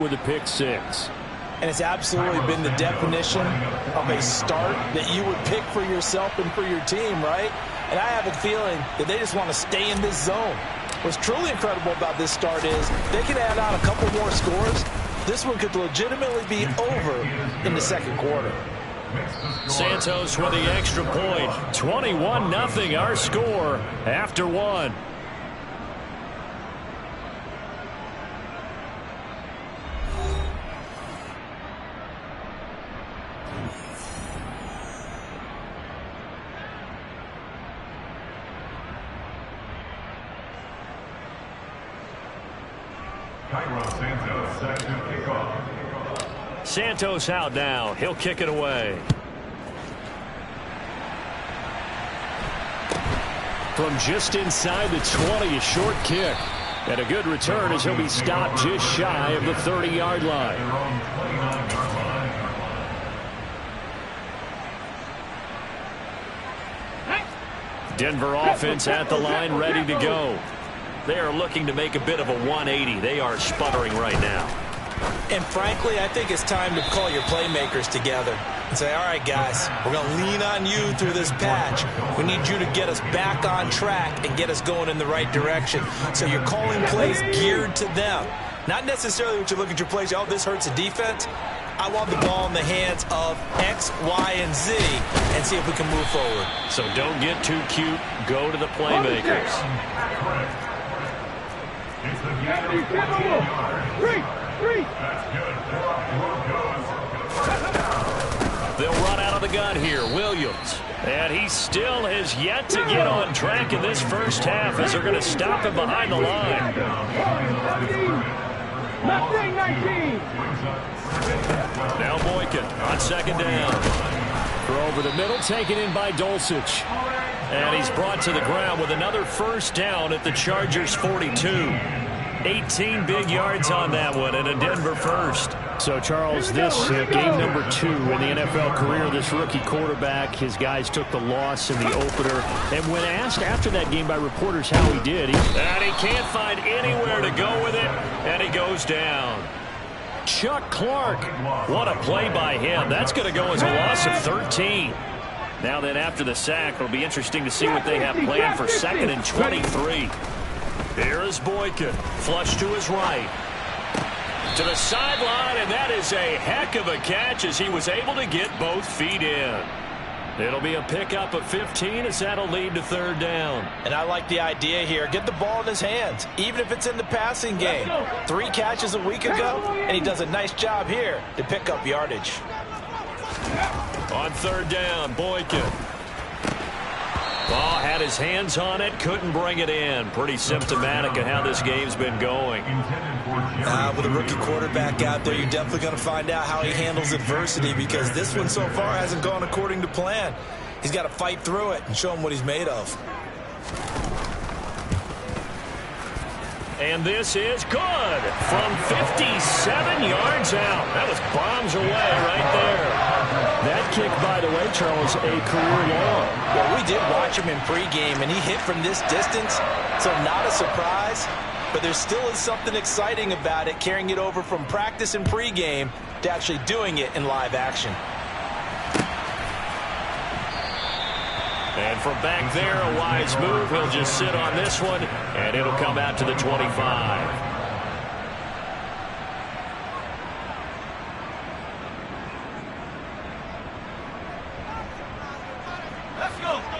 with a pick six. And it's absolutely been the definition of a start that you would pick for yourself and for your team, right? And I have a feeling that they just want to stay in this zone. What's truly incredible about this start is they can add on a couple more scores. This one could legitimately be over in the second quarter. Santos with the extra point. 21-0 our score after one. Santos out now. He'll kick it away. From just inside the 20, a short kick. And a good return as he'll be stopped just shy of the 30-yard line. Denver offense at the line, ready to go. They are looking to make a bit of a 180. They are sputtering right now. And frankly, I think it's time to call your playmakers together and say, all right, guys, we're going to lean on you through this patch. We need you to get us back on track and get us going in the right direction. So you're calling plays geared to them. Not necessarily what you look at your plays, oh, this hurts the defense. I want the ball in the hands of X, Y, and Z and see if we can move forward. So don't get too cute. Go to the playmakers. They'll run out of the gun here. Williams. And he still has yet to get on track in this first half as they're going to stop him behind the line. 19. Now Boykin on second down. Throw over the middle, taken in by Dulcich. And he's brought to the ground with another first down at the Chargers' 42. 18 big yards on that one and a Denver first. So, Charles, this game number 2 in the NFL career, this rookie quarterback, his guys took the loss in the opener. And when asked after that game by reporters how he did, he can't find anywhere to go with it, and he goes down. Chuck Clark, what a play by him. That's going to go as a loss of 13. Now then, after the sack, it'll be interesting to see what they have planned for 2nd and 23. Here is Boykin, flush to his right. To the sideline, and that is a heck of a catch as he was able to get both feet in. It'll be a pickup of 15 as that'll lead to 3rd down. And I like the idea here. Get the ball in his hands, even if it's in the passing game. 3 catches a week ago, and he does a nice job here to pick up yardage. On 3rd down, Boykin. Ball had his hands on it, couldn't bring it in. Pretty symptomatic of how this game's been going. With a rookie quarterback out there, you're definitely going to find out how he handles adversity because this one so far hasn't gone according to plan. He's got to fight through it and show him what he's made of. And this is good from 57 yards out. That was bombs away right there. That kick, by the way, Charles, a career long. Well, we did watch him in pregame, and he hit from this distance, so not a surprise. But there still is something exciting about it, carrying it over from practice and pregame to actually doing it in live action. And from back there, a wise move. He'll just sit on this one, and it'll come out to the 25.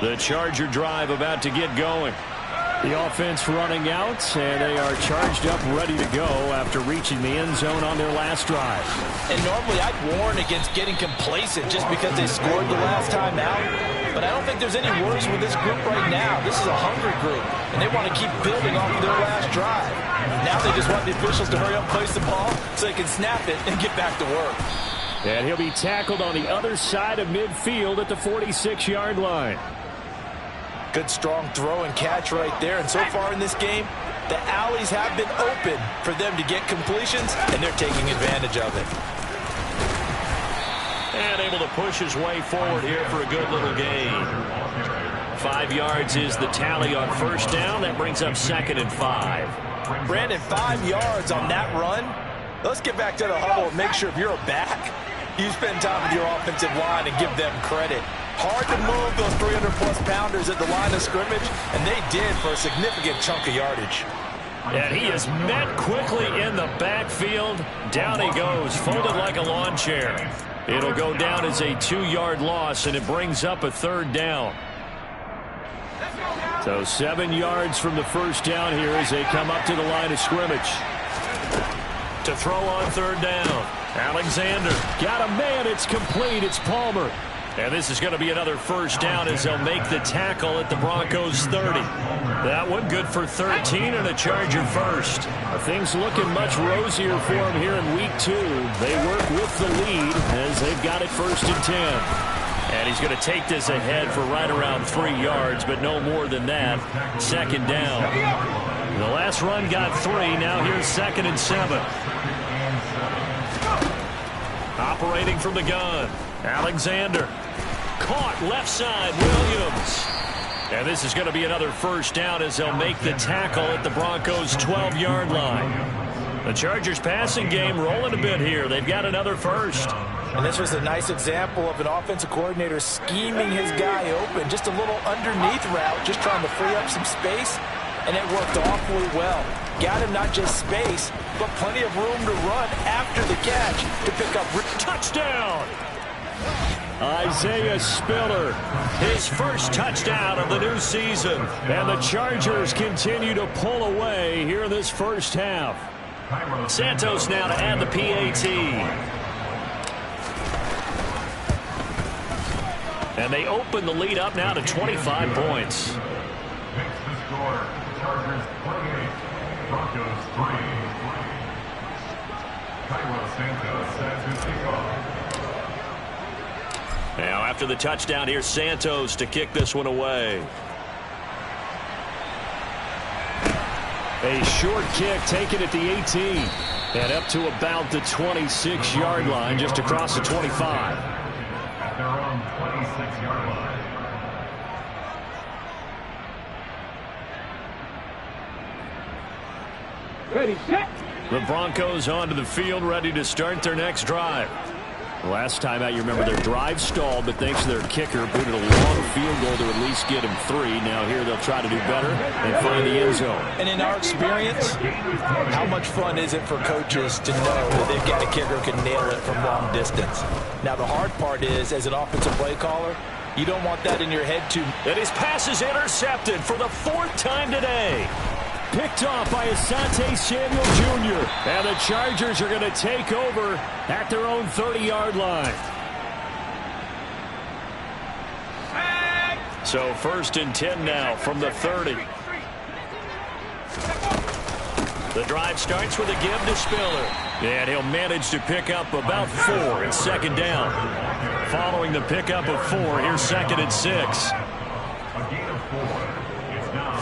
The Charger drive about to get going. The offense running out, and they are charged up, ready to go after reaching the end zone on their last drive. And normally I'd warn against getting complacent just because they scored the last time out. But I don't think there's any worse with this group right now. This is a hungry group, and they want to keep building off of their last drive. Now they just want the officials to hurry up, place the ball, so they can snap it and get back to work. And he'll be tackled on the other side of midfield at the 46-yard line. Good strong throw and catch right there. And so far in this game, the alleys have been open for them to get completions, and they're taking advantage of it. And able to push his way forward here for a good little gain. 5 yards is the tally on first down. That brings up 2nd and 5. Brandon, 5 yards on that run. Let's get back to the huddle and make sure if you're a back, you spend time with your offensive line and give them credit. Hard to move those 300-plus pounders at the line of scrimmage, and they did for a significant chunk of yardage. And he is met quickly in the backfield. Down he goes, folded like a lawn chair. It'll go down as a 2-yard loss, and it brings up a third down. So 7 yards from the first down here as they come up to the line of scrimmage. To throw on third down. Alexander got a man. It's complete. It's Palmer. And this is going to be another first down as they'll make the tackle at the Broncos 30. That one good for 13 and a Charger first. Things looking much rosier for him here in week 2. They work with the lead as they've got it first and 10. And he's going to take this ahead for right around 3 yards, but no more than that. Second down. The last run got 3. Now here's 2nd and 7. Operating from the gun. Alexander. Caught left side. Williams. And this is going to be another first down as they'll make the tackle at the Broncos' 12-yard line. The Chargers passing game rolling a bit here. They've got another first. And this was a nice example of an offensive coordinator scheming his guy open. Just a little underneath route, just trying to free up some space. And it worked awfully well. Got him not just space, but plenty of room to run after the catch to pick up. Touchdown! Isaiah Spiller, his first touchdown of the new season. And the Chargers continue to pull away here in this first half. Santos now to add the PAT. And they open the lead up now to 25 points. Makes the score. Chargers 28, Broncos 3. Kyle Santos set to kick off. Now after the touchdown, here's Santos to kick this one away. A short kick taken at the 18. And up to about the 26-yard line, just across the 25. At their own 26-yard line. Ready, set. The Broncos onto the field, ready to start their next drive. Last time out, you remember their drive stalled, but thanks to their kicker, booted a long field goal to at least get him 3. Now here they'll try to do better and find the end zone. And in our experience, how much fun is it for coaches to know that they've got a kicker who can nail it from long distance? Now the hard part is, as an offensive play caller, you don't want that in your head too. And his pass is intercepted for the 4th time today. Picked off by Asante Samuel Jr. And the Chargers are going to take over at their own 30-yard line. So 1st and 10 now from the 30. The drive starts with a give to Spiller. And he'll manage to pick up about 4 in 2nd down. Following the pickup of 4, here's 2nd and 6. A gain of 4. It's now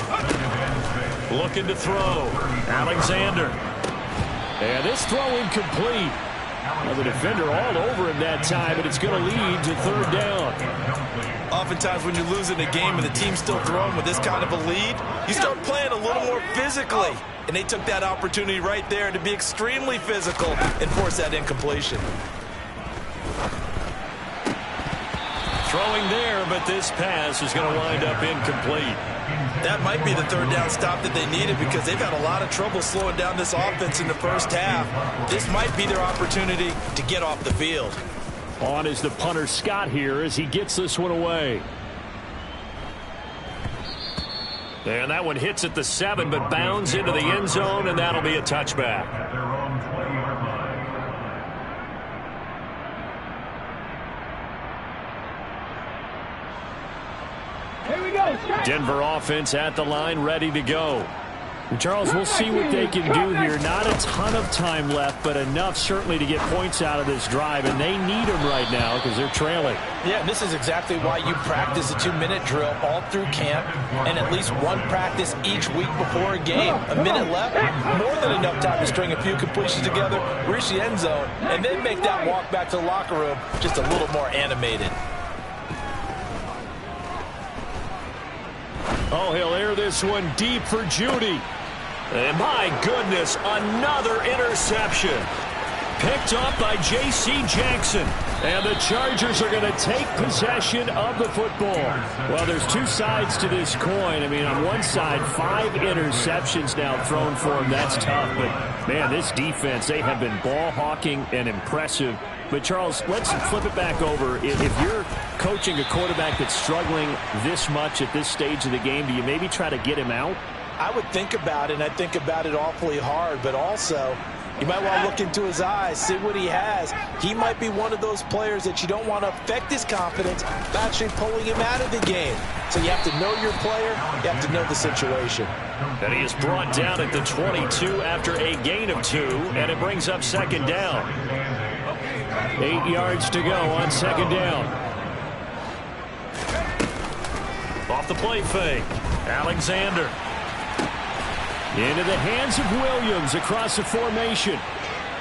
Looking to throw. Alexander. And this throw incomplete. Now the defender all over him that time, but it's going to lead to 3rd down. Oftentimes when you're losing a game and the team's still throwing with this kind of a lead, you start playing a little more physically. And they took that opportunity right there to be extremely physical and force that incompletion. Throwing there, but this pass is going to wind up incomplete. That might be the 3rd down stop that they needed because they've had a lot of trouble slowing down this offense in the first half. This might be their opportunity to get off the field. On is the punter Scott here as he gets this one away. And that one hits at the 7, but bounds into the end zone, and that'll be a touchback. at their own 20-yard line. Here we go. Denver offense at the line, ready to go. Charles, we'll see what they can do here. Not a ton of time left, but enough certainly to get points out of this drive, and they need them right now because they're trailing. Yeah, this is exactly why you practice a 2-minute drill all through camp and at least one practice each week before a game. A minute left, more than enough time to string a few completions together, reach the end zone, and then make that walk back to the locker room just a little more animated. Oh, he'll air this one deep for Judy. And my goodness, another interception. Picked off by J.C. Jackson. And the Chargers are going to take possession of the football. Well, there's two sides to this coin. I mean, on one side, 5 interceptions now thrown for him. That's tough. But, man, this defense, they have been ball hawking and impressive. But, Charles, let's flip it back over. If you're coaching a quarterback that's struggling this much at this stage of the game, do you maybe try to get him out? I would think about it, and I think about it awfully hard. But also, you might want to look into his eyes, see what he has. He might be one of those players that you don't want to affect his confidence by actually pulling him out of the game. So you have to know your player. You have to know the situation. And he is brought down at the 22 after a gain of 2, and it brings up second down. 8 yards to go on second down. Off the play fake. Alexander. Into the hands of Williams across the formation.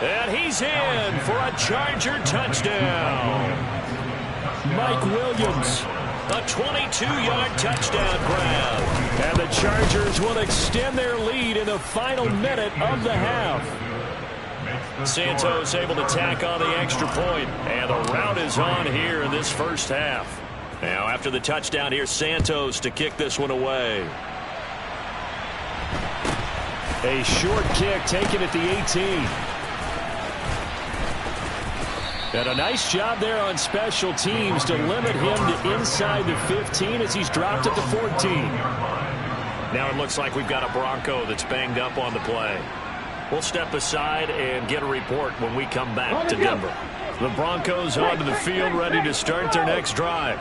And he's in for a Charger touchdown. Mike Williams, a 22-yard touchdown grab. And the Chargers will extend their lead in the final minute of the half. Santos able to tack on the extra point. And the rout is on here in this first half. Now after the touchdown, here's Santos to kick this one away. A short kick taken at the 18. And a nice job there on special teams to limit him to inside the 15 as he's dropped at the 14. Now it looks like we've got a Bronco that's banged up on the play. We'll step aside and get a report when we come back to Denver. The Broncos onto the field ready to start their next drive.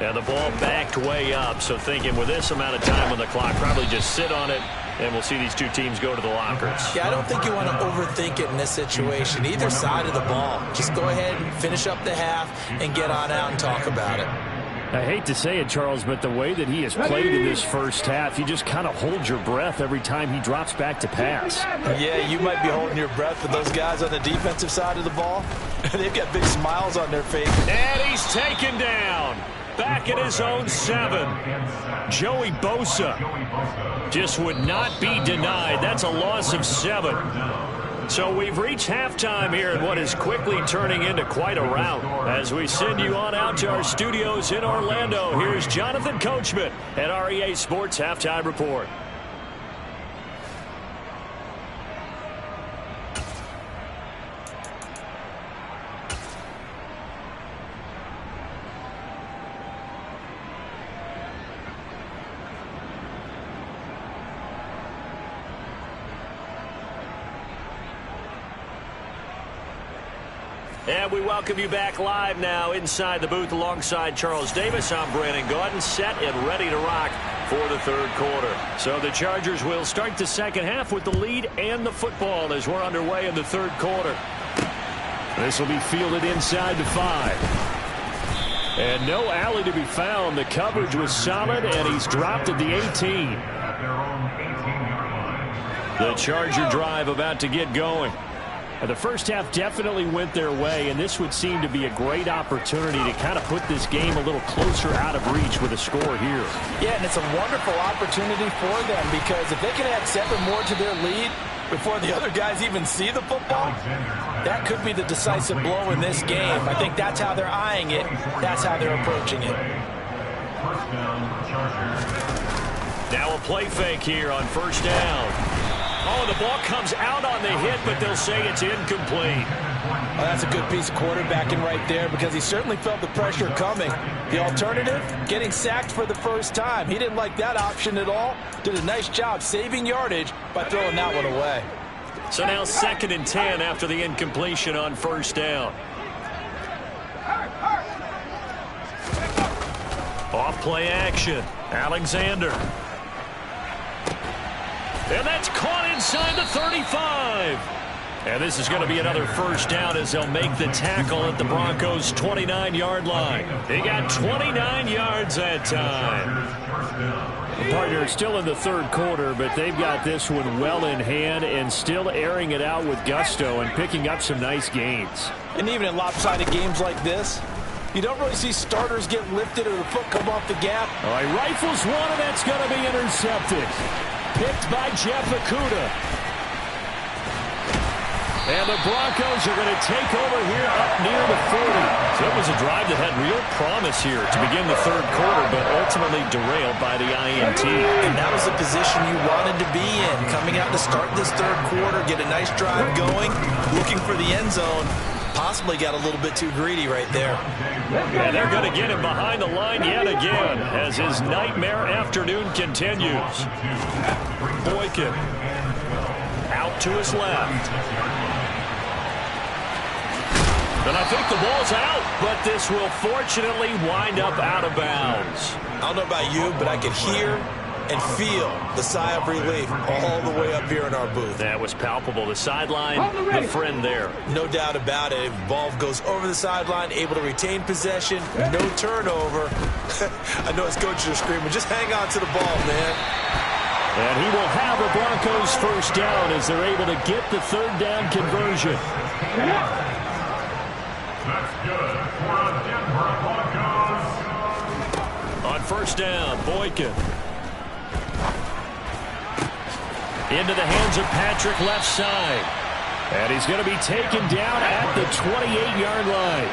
And the ball backed way up, so thinking with this amount of time on the clock, probably just sit on it, and we'll see these two teams go to the lockers. Yeah, I don't think you want to overthink it in this situation. Either side of the ball. Just go ahead and finish up the half and get on out and talk about it. I hate to say it, Charles, but the way that he has played in this first half, you just kind of hold your breath every time he drops back to pass. Yeah, you might be holding your breath, but those guys on the defensive side of the ball, they've got big smiles on their face. And he's taken down. Back at his own 7. Joey Bosa just would not be denied. That's a loss of 7. So we've reached halftime here in what is quickly turning into quite a rout. As we send you on out to our studios in Orlando, here's Jonathan Coachman at REA Sports Halftime Report. And we welcome you back live now inside the booth alongside Charles Davis. I'm Brandon Gaudin, set and ready to rock for the third quarter. So the Chargers will start the second half with the lead and the football as we're underway in the third quarter. This will be fielded inside the 5. And no alley to be found. The coverage was solid, and he's dropped at the 18. The Charger drive about to get going. The first half definitely went their way, and this would seem to be a great opportunity to kind of put this game a little closer out of reach with a score here. Yeah, and it's a wonderful opportunity for them because if they can add 7 more to their lead before the other guys even see the football, that could be the decisive blow in this game. I think that's how they're eyeing it. That's how they're approaching it. Now a play fake here on first down. Oh, the ball comes out on the hit, but they'll say it's incomplete. Well, that's a good piece of quarterbacking right there because he certainly felt the pressure coming. The alternative, getting sacked for the first time. He didn't like that option at all. Did a nice job saving yardage by throwing that one away. So now 2nd and 10 after the incompletion on first down. Off play action. Alexander. And that's caught inside the 35. And this is going to be another first down as they'll make the tackle at the Broncos' 29-yard line. They got 29 yards that time. The partner still in the third quarter, but they've got this one well in hand and still airing it out with gusto and picking up some nice gains. And even in lopsided games like this, you don't really see starters get lifted or the foot come off the gap. All right, rifles one, and that's going to be intercepted. Picked by Jeff Okudah. And the Broncos are going to take over here up near the 40. So it was a drive that had real promise here to begin the third quarter, but ultimately derailed by the INT. And that was the position you wanted to be in. Coming out to start this third quarter, get a nice drive going, looking for the end zone. Possibly got a little bit too greedy right there. And they're going to get him behind the line yet again as his nightmare afternoon continues. Boykin out to his left. And I think the ball's out, but this will fortunately wind up out of bounds. I don't know about you, but I could hear and feel the sigh of relief all the way up here in our booth. That was palpable. The sideline, the friend there. No doubt about it. Ball goes over the sideline, able to retain possession, no turnover. I know his coaches are screaming, just hang on to the ball, man. And he will have the Broncos first down as they're able to get the third down conversion. That's good for the Denver Broncos. On first down, Boykin. Into the hands of Patrick left side. And he's going to be taken down at the 28-yard line.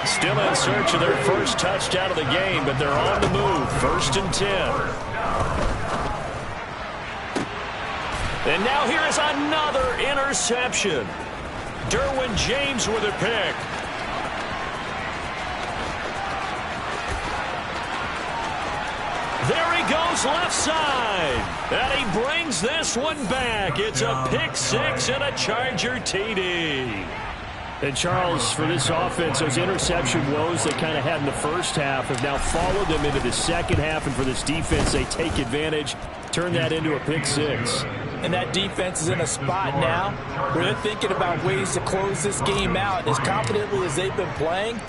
Still in search of their first touchdown of the game, but they're on the move. First and 10. And now here is another interception. Derwin James with a pick. There he goes left side. And he brings this one back. It's a pick six and a Charger TD. And Charles, for this offense, those interception woes they kind of had in the first half have now followed them into the second half. And for this defense, they take advantage, turn that into a pick six. And that defense is in a spot now where they're thinking about ways to close this game out. As confidently as they've been playing,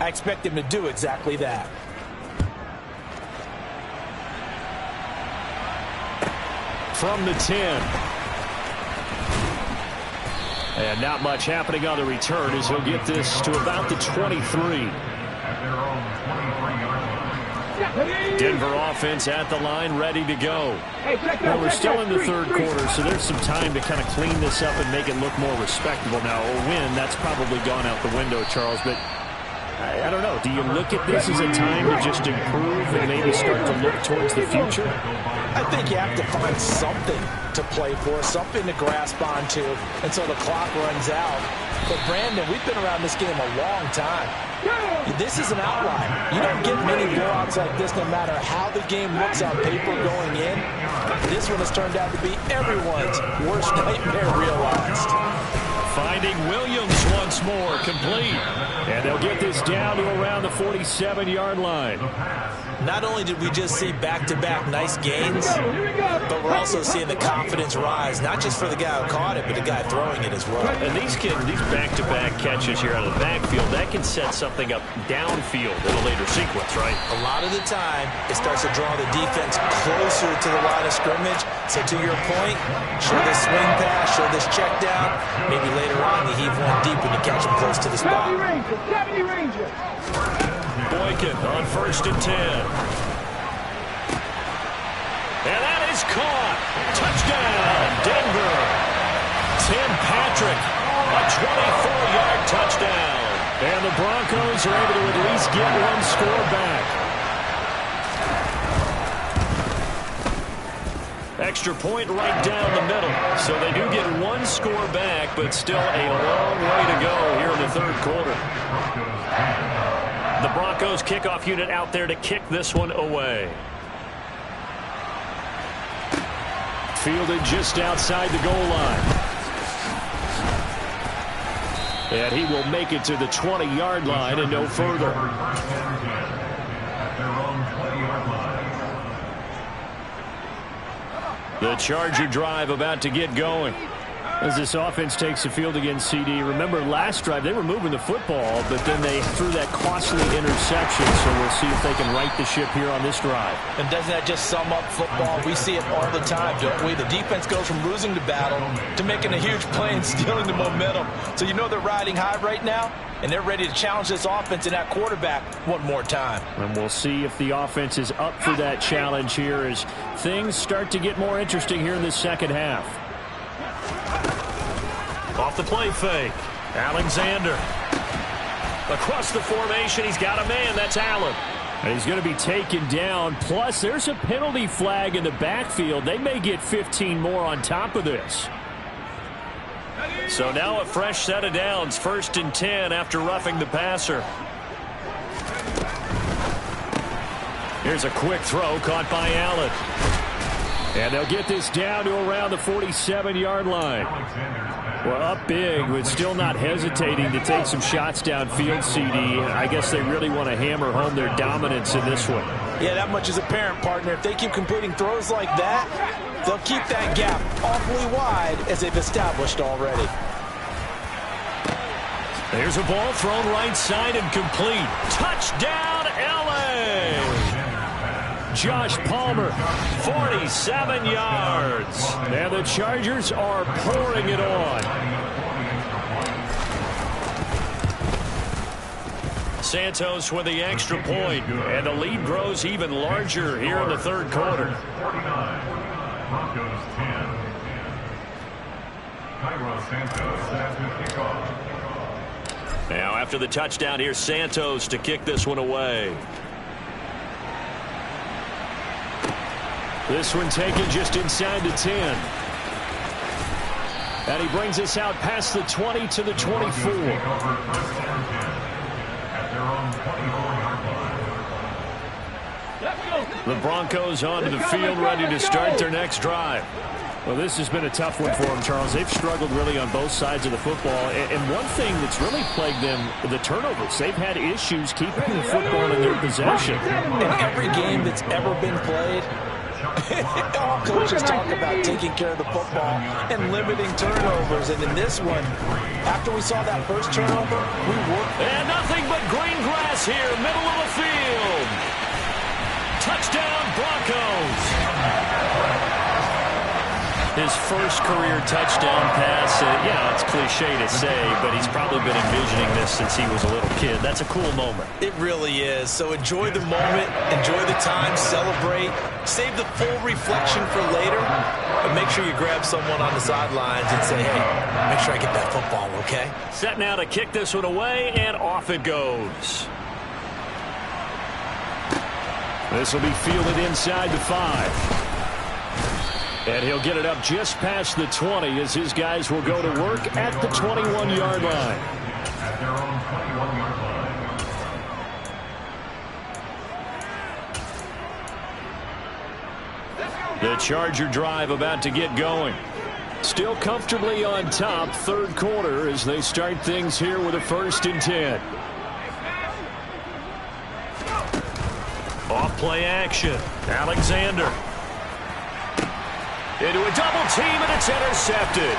I expect them to do exactly that. From the 10. And not much happening on the return as he'll get this to about the 23. Denver offense at the line, ready to go. Well, we're still in the third quarter, so there's some time to kind of clean this up and make it look more respectable. Now, a win, that's probably gone out the window, Charles, but I don't know. Do you look at this as a time to just improve and maybe start to look towards the future? I think you have to find something to play for, something to grasp onto until the clock runs out. But, Brandon, we've been around this game a long time. This is an outlier. You don't get many blowouts like this no matter how the game looks on paper going in. This one has turned out to be everyone's worst nightmare realized. Finding Williams once more, complete. And they'll get this down to around the 47-yard line. Not only did we just see back-to-back nice gains, but we're also seeing the confidence rise, not just for the guy who caught it, but the guy throwing it as well. And these back-to-back catches here out of the backfield, that can set something up downfield in a later sequence, right? A lot of the time, it starts to draw the defense closer to the line of scrimmage. So to your point, show this swing pass, show this check down. Maybe later on, you heave one deep when you catch him close to the spot. Boykin on first and 10. And that is caught. Touchdown, Denver. Tim Patrick, a 24-yard touchdown. And the Broncos are able to at least get one score back. Extra point right down the middle. So they do get one score back, but still a long way to go here in the third quarter. The Broncos kickoff unit out there to kick this one away. Fielded just outside the goal line. And he will make it to the 20-yard line and no further. The Charger drive about to get going. As this offense takes the field against CD. Remember, last drive, they were moving the football, but then they threw that costly interception, so we'll see if they can right the ship here on this drive. And doesn't that just sum up football? We see it all the time, don't we? The defense goes from losing the battle to making a huge play and stealing the momentum. So you know they're riding high right now, and they're ready to challenge this offense and that quarterback one more time. And we'll see if the offense is up for that challenge here as things start to get more interesting here in the second half. Off off the play fake. Alexander. Across the formation, he's got a man. That's Allen. And he's going to be taken down. Plus, there's a penalty flag in the backfield. They may get 15 more on top of this. So now a fresh set of downs. 1st and 10 after roughing the passer. Here's a quick throw caught by Allen. And they'll get this down to around the 47-yard line. Well, up big, but still not hesitating to take some shots downfield, CD. I guess they really want to hammer home their dominance in this one. Yeah, that much is apparent, partner. If they keep completing throws like that, they'll keep that gap awfully wide as they've established already. There's a ball thrown right side and complete. Touchdown, L.A. Josh Palmer, 47 yards. And the Chargers are pouring it on. Santos with the extra point, and the lead grows even larger here in the 3rd quarter. Broncos 10. Santos has the kickoff. Now after the touchdown, here's Santos to kick this one away. This one taken just inside the 10. And he brings us out past the 20 to the 24. The Broncos onto the field, ready to start their next drive. Well, this has been a tough one for them, Charles. They've struggled really on both sides of the football. And one thing that's really plagued them, the turnovers. They've had issues keeping the football in their possession. In every game that's ever been played, all coaches talk about taking care of the football and limiting turnovers. And in this one, after we saw that first turnover, we worked. And nothing but green grass here, middle of the field. Touchdown, Broncos. His first career touchdown pass. Yeah, it's cliche to say, but he's probably been envisioning this since he was a little kid. That's a cool moment. It really is. So enjoy the moment, enjoy the time, celebrate, save the full reflection for later, but make sure you grab someone on the sidelines and say, hey, make sure I get that football, okay? Set now to kick this one away, and off it goes. This will be fielded inside the 5. And he'll get it up just past the 20 as his guys will go to work at the 21-yard line. At their own 21-yard line. The Charger drive about to get going. Still comfortably on top, 3rd quarter as they start things here with a 1st and 10. Off play action. Alexander. Into a double team, and it's intercepted.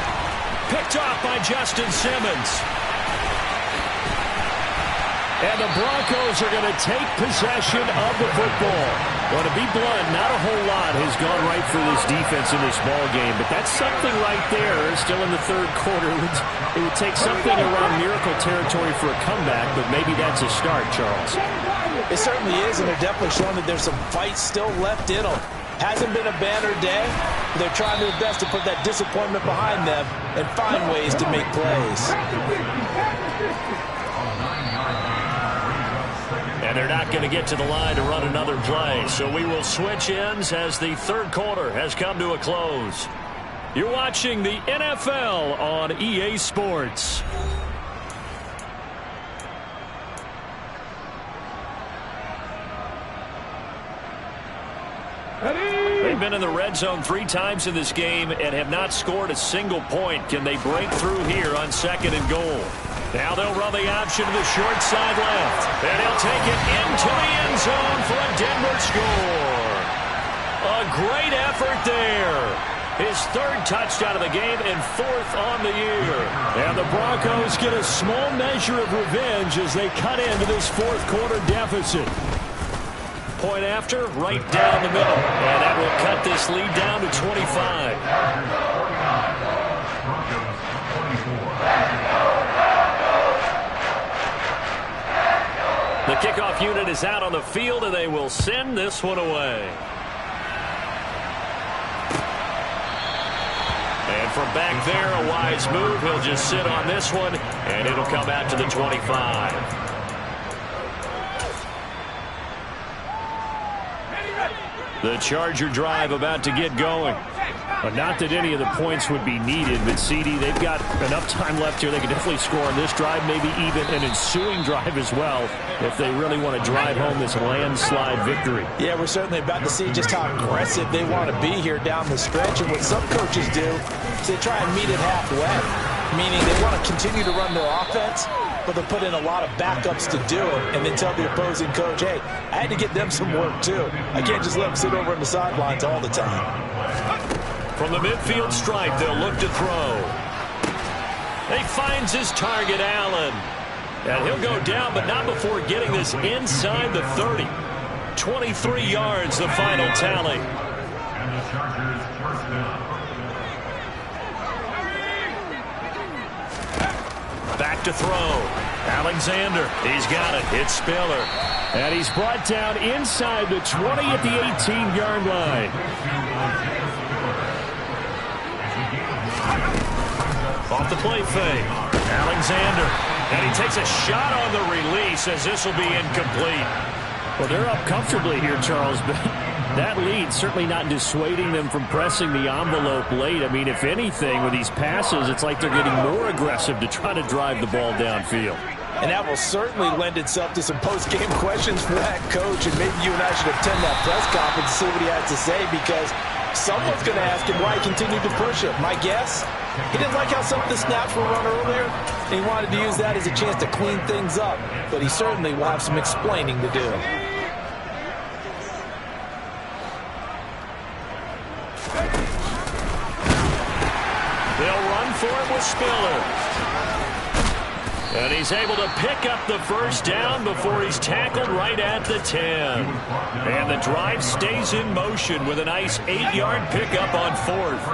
Picked off by Justin Simmons. And the Broncos are going to take possession of the football. Well, to be blunt, not a whole lot has gone right for this defense in this ball game, but that's something right there. Still in the 3rd quarter. It would take something around miracle territory for a comeback, but maybe that's a start, Charles. It certainly is, and they're definitely showing that there's some fight still left in them. Hasn't been a banner day. They're trying their best to put that disappointment behind them and find ways to make plays. And they're not going to get to the line to run another play. So we will switch ends as the 3rd quarter has come to a close. You're watching the NFL on EA Sports. They've been in the red zone 3 times in this game and have not scored a single point. Can they break through here on 2nd and goal? Now they'll run the option to the short side left. And he'll take it into the end zone for a Denver score. A great effort there. His 3rd touchdown of the game and 4th on the year. And the Broncos get a small measure of revenge as they cut into this 4th quarter deficit. Point after, right down the middle. And that will cut this lead down to 25. The kickoff unit is out on the field, and they will send this one away. And from back there, a wise move. He'll just sit on this one, and it'll come out to the 25. The Charger drive about to get going. But not that any of the points would be needed, but CD, they've got enough time left here. They can definitely score on this drive, maybe even an ensuing drive as well, if they really want to drive home this landslide victory. Yeah, we're certainly about to see just how aggressive they want to be here down the stretch. And what some coaches do is they try and meet it halfway, meaning they want to continue to run their offense, but they'll put in a lot of backups to do it, and then tell the opposing coach, hey, I had to get them some work too. I can't just let them sit over on the sidelines all the time. From the midfield stripe, they'll look to throw. He finds his target, Allen. And he'll go down, but not before getting this inside the 30. 23 yards, the final tally. And the Chargers first down. Back to throw. Alexander, he's got it. It's Spiller. And he's brought down inside the 20 at the 18-yard line. Off the play fake. Alexander. And he takes a shot on the release as this will be incomplete. Well, they're up comfortably here, Charles, but that lead certainly not dissuading them from pressing the envelope late. I mean, if anything, with these passes, it's like they're getting more aggressive to try to drive the ball downfield. And that will certainly lend itself to some post-game questions for that coach. And maybe you and I should attend that press conference to see what he has to say, because someone's going to ask him why he continued to push it. My guess, he didn't like how some of the snaps were run earlier, and he wanted to use that as a chance to clean things up. But he certainly will have some explaining to do. They'll run for it with Spiller. And he's able to pick up the first down before he's tackled right at the 10. And the drive stays in motion with a nice 8-yard pickup on fourth.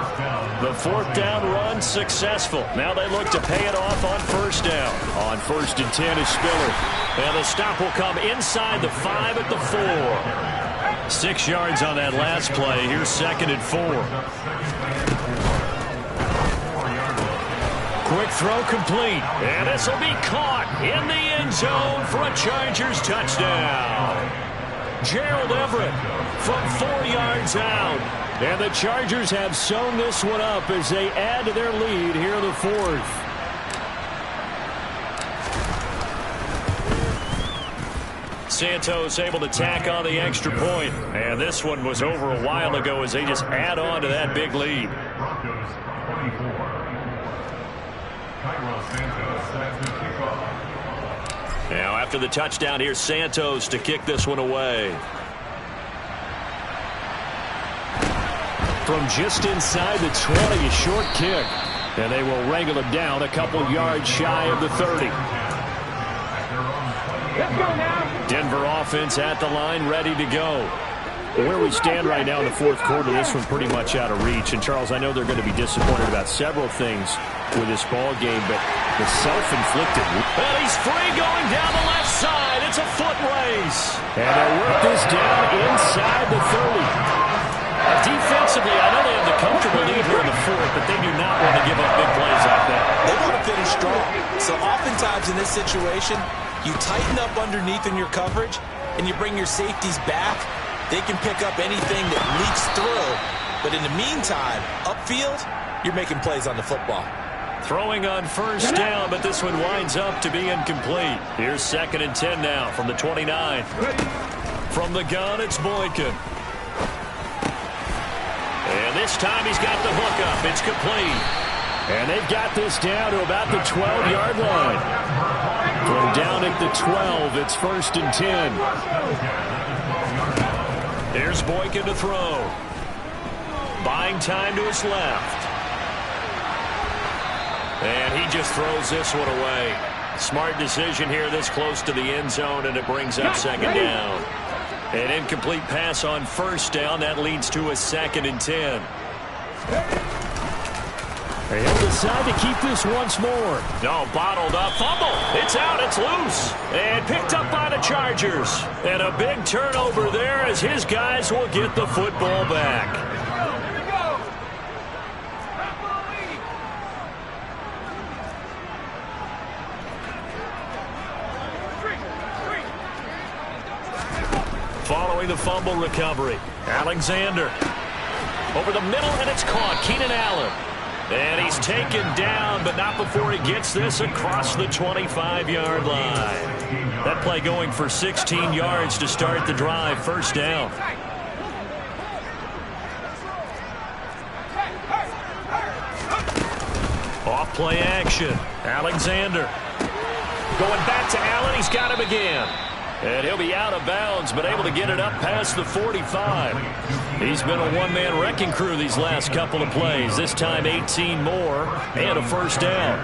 The fourth down run successful. Now they look to pay it off on first down. On 1st and 10 is Spiller. And the stop will come inside the 5 at the 4. 6 yards on that last play. Here's 2nd and 4. Quick throw complete. And this will be caught in the end zone for a Chargers touchdown. Gerald Everett from 4 yards out. And the Chargers have sewn this one up as they add to their lead here in the 4th. Santos able to tack on the extra point. And this one was over a while ago as they just add on to that big lead. Broncos 24. Now after the touchdown, here's Santos to kick this one away. From just inside the 20, a short kick. And they will wrangle him down a couple yards shy of the 30. Let's go now. Denver offense at the line, ready to go. Where we stand right now in the 4th quarter, this one pretty much out of reach. And, Charles, I know they're going to be disappointed about several things with this ball game, but the self-inflicted. And he's free going down the left side. It's a foot race. And they'll work this down inside the 30. Defensively, I know they have the comfortable lead here in the 4th, but they do not want to give up big plays like that. They want to finish strong. So oftentimes in this situation, you tighten up underneath in your coverage, and you bring your safeties back. They can pick up anything that leaks through. But in the meantime, upfield, you're making plays on the football. Throwing on first down, but this one winds up to be incomplete. Here's 2nd and 10 now from the 29. From the gun, it's Boykin. And this time he's got the hook up. It's complete. And they've got this down to about the 12-yard line. From down at the 12, it's 1st and 10. Here's Boykin to throw. Buying time to his left. And he just throws this one away. Smart decision here this close to the end zone, and it brings up 2nd down. An incomplete pass on first down. That leads to a 2nd and 10. He'll decide to keep this once more. No, bottled up. Fumble. It's out. It's loose. And picked up by the Chargers. And a big turnover there as his guys will get the football back. following the fumble recovery. Alexander over the middle, and it's caught. Keenan Allen. And he's taken down, but not before he gets this across the 25-yard line. That play going for 16 yards to start the drive. First down. Off play action. Alexander. Going back to Allen. He's got him again. And he'll be out of bounds, but able to get it up past the 45. He's been a one-man wrecking crew these last couple of plays. This time 18 more and a first down.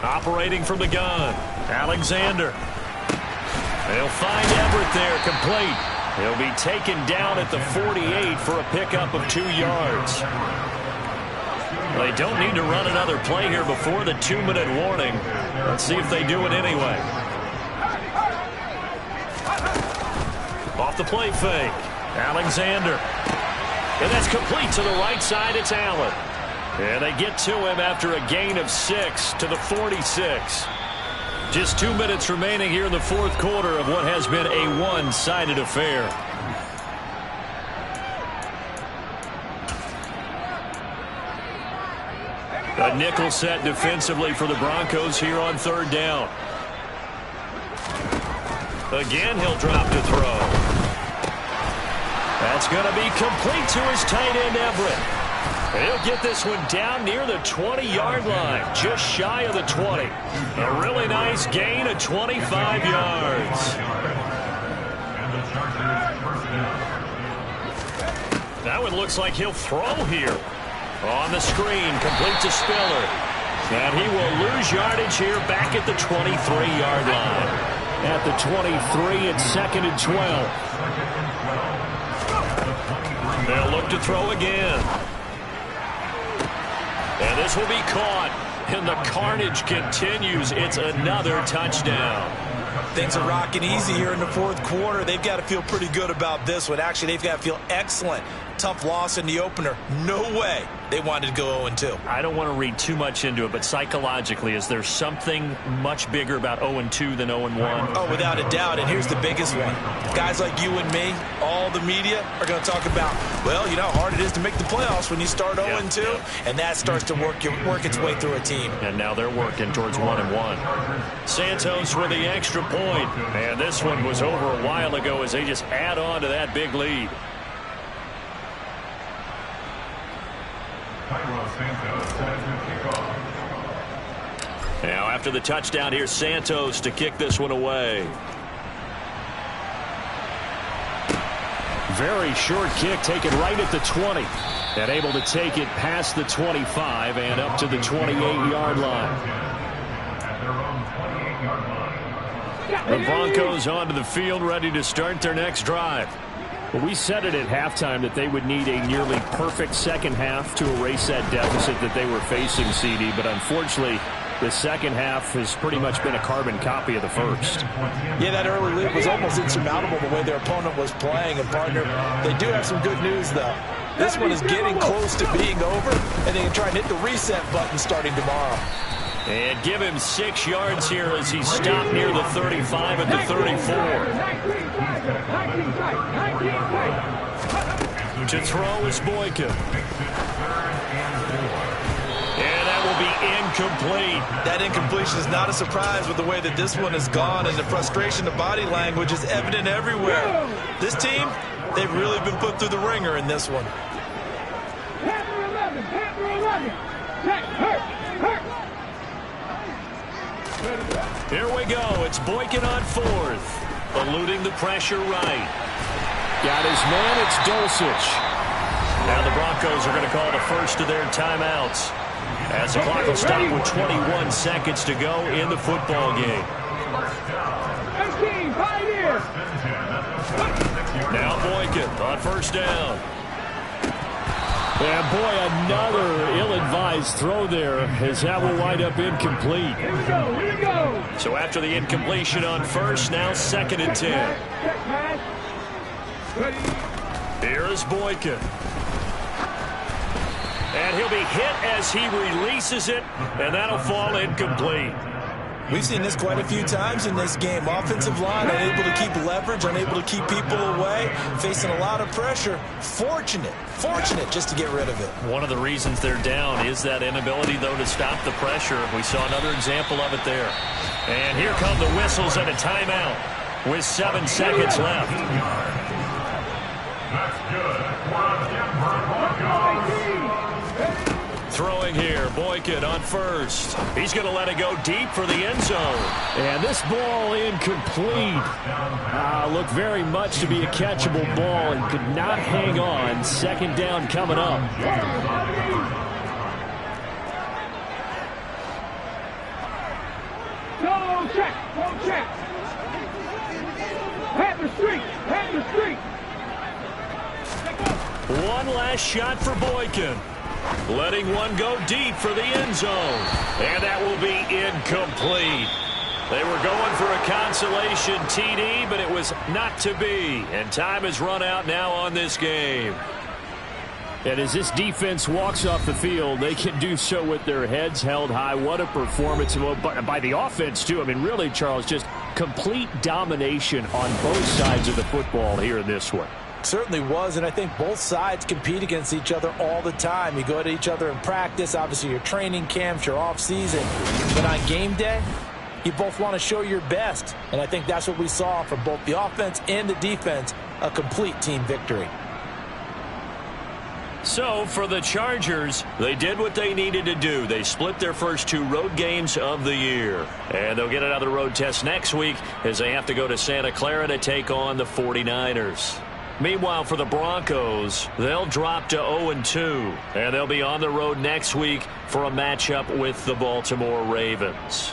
Operating from the gun. Alexander. They'll find Everett there, complete. He'll be taken down at the 48 for a pickup of 2 yards. They don't need to run another play here before the 2-minute warning. Let's see if they do it anyway. Off the play fake. Alexander. And that's complete to the right side. It's Allen. And they get to him after a gain of 6 to the 46. Just 2 minutes remaining here in the fourth quarter of what has been a one-sided affair. A nickel set defensively for the Broncos here on third down. Again, he'll drop to throw. That's going to be complete to his tight end, Everett. He'll get this one down near the 20-yard line, just shy of the 20. A really nice gain of 25 yards. That one looks like he'll throw here. On the screen, complete to Spiller. And he will lose yardage here back at the 23-yard line. At the 23, it's 2nd and 12. They'll look to throw again. And this will be caught. And the carnage continues. It's another touchdown. Things are rocking easy here in the fourth quarter. They've got to feel pretty good about this one. Actually, they've got to feel excellent. Tough loss in the opener. No way they wanted to go 0-2. I don't want to read too much into it, but psychologically, is there something much bigger about 0-2 than 0-1? Oh, without a doubt, and here's the biggest one. Guys like you and me, all the media, are going to talk about, well, you know how hard it is to make the playoffs when you start 0-2, and that starts to work its way through a team. And now they're working towards 1-1. Santos with the extra point, and this one was over a while ago as they just add on to that big lead. Now after the touchdown, here's Santos to kick this one away. Very short kick taken right at the 20. And able to take it past the 25 and up to the 28-yard line. The Broncos onto the field ready to start their next drive. Well, we said it at halftime that they would need a nearly perfect second half to erase that deficit that they were facing, CD. But unfortunately, the second half has pretty much been a carbon copy of the first. Yeah, that early lead was almost insurmountable the way their opponent was playing. And, partner, they do have some good news, though. This one is getting close to being over, and they can try and hit the reset button starting tomorrow. And give him 6 yards here as he stopped near the 35 at the 34. To throw is Boykin. And that will be incomplete. That incompletion is not a surprise with the way that this one has gone, and the frustration of body language is evident everywhere. This team, they've really been put through the ringer in this one. Here we go. It's Boykin on fourth. Eluding the pressure right. Got his man. It's Dulcich. Now the Broncos are going to call the first of their timeouts, as the clock will stop with 21 seconds to go in the football game. Now Boykin on first down. And boy, another ill-advised throw there, as that will wind up incomplete. Here we go. So after the incompletion on first, now 2nd and 10. Here is Boykin. And he'll be hit as he releases it, and that'll fall incomplete. We've seen this quite a few times in this game. Offensive line unable to keep leverage, unable to keep people away, facing a lot of pressure. Fortunate just to get rid of it. One of the reasons they're down is that inability, though, to stop the pressure. We saw another example of it there. And here come the whistles and a timeout with 7 seconds left. That's good. Broncos. Throwing here, Boykin on first. He's going to let it go deep for the end zone. And this ball incomplete. Looked very much to be a catchable ball and could not hang on. Second down coming up. Go check. Pat the street. One last shot for Boykin. Letting one go deep for the end zone. And that will be incomplete. They were going for a consolation TD, but it was not to be. And time has run out now on this game. And as this defense walks off the field, they can do so with their heads held high. What a performance by the offense, too. I mean, really, Charles, just complete domination on both sides of the football here in this one. Certainly was, and I think both sides compete against each other all the time. You go at each other in practice, obviously your training camps, your off season, but on game day, you both want to show your best, and I think that's what we saw from both the offense and the defense, a complete team victory. So for the Chargers, they did what they needed to do. They split their first 2 road games of the year. And they'll get another road test next week as they have to go to Santa Clara to take on the 49ers. Meanwhile, for the Broncos, they'll drop to 0-2, and they'll be on the road next week for a matchup with the Baltimore Ravens.